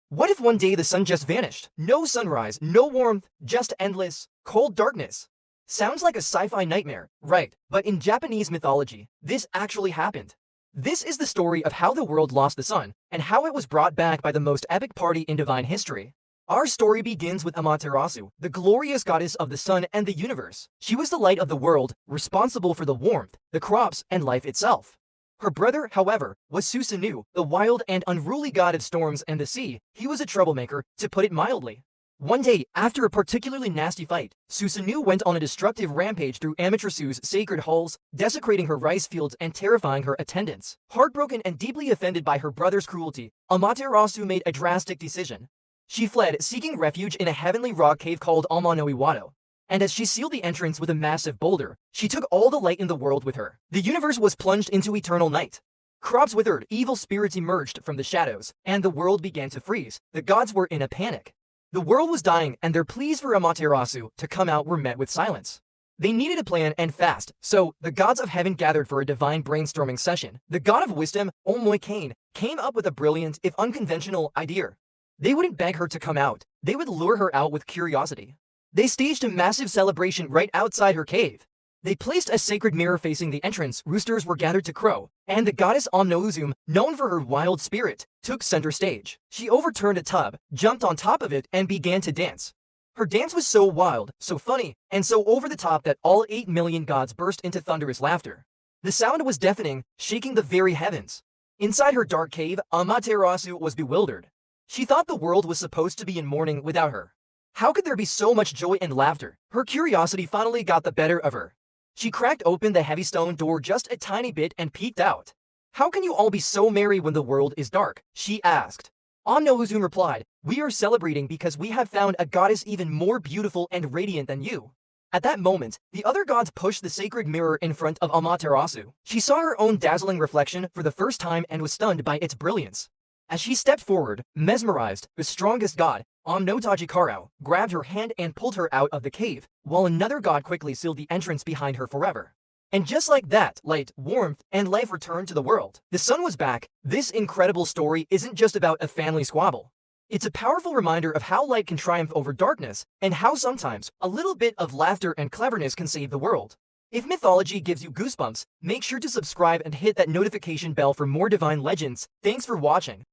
What if one day the sun just vanished? No sunrise, no warmth, just endless, cold darkness. Sounds like a sci-fi nightmare, right? But in Japanese mythology, this actually happened. This is the story of how the world lost the sun, and how it was brought back by the most epic party in divine history. Our story begins with Amaterasu, the glorious goddess of the sun and the universe. She was the light of the world, responsible for the warmth, the crops, and life itself. Her brother, however, was Susanoo, the wild and unruly god of storms and the sea. He was a troublemaker, to put it mildly. One day, after a particularly nasty fight, Susanoo went on a destructive rampage through Amaterasu's sacred halls, desecrating her rice fields and terrifying her attendants. Heartbroken and deeply offended by her brother's cruelty, Amaterasu made a drastic decision. She fled, seeking refuge in a heavenly rock cave called Amano-Iwado. And as she sealed the entrance with a massive boulder, she took all the light in the world with her. The universe was plunged into eternal night. Crops withered, evil spirits emerged from the shadows, and the world began to freeze. The gods were in a panic. The world was dying, and their pleas for Amaterasu to come out were met with silence. They needed a plan and fast, so the gods of heaven gathered for a divine brainstorming session. The god of wisdom, Omoikane, came up with a brilliant, if unconventional, idea. They wouldn't beg her to come out, they would lure her out with curiosity. They staged a massive celebration right outside her cave. They placed a sacred mirror facing the entrance, roosters were gathered to crow, and the goddess Omnouzum, known for her wild spirit, took center stage. She overturned a tub, jumped on top of it, and began to dance. Her dance was so wild, so funny, and so over the top that all 8 million gods burst into thunderous laughter. The sound was deafening, shaking the very heavens. Inside her dark cave, Amaterasu was bewildered. She thought the world was supposed to be in mourning without her. How could there be so much joy and laughter? Her curiosity finally got the better of her. She cracked open the heavy stone door just a tiny bit and peeked out. "How can you all be so merry when the world is dark?" she asked. Omnouzum replied, "We are celebrating because we have found a goddess even more beautiful and radiant than you." At that moment, the other gods pushed the sacred mirror in front of Amaterasu. She saw her own dazzling reflection for the first time and was stunned by its brilliance. As she stepped forward, mesmerized, the strongest god, Omnotajikarau, grabbed her hand and pulled her out of the cave, while another god quickly sealed the entrance behind her forever. And just like that, light, warmth, and life returned to the world. The sun was back. This incredible story isn't just about a family squabble. It's a powerful reminder of how light can triumph over darkness, and how sometimes a little bit of laughter and cleverness can save the world. If mythology gives you goosebumps, make sure to subscribe and hit that notification bell for more divine legends. Thanks for watching.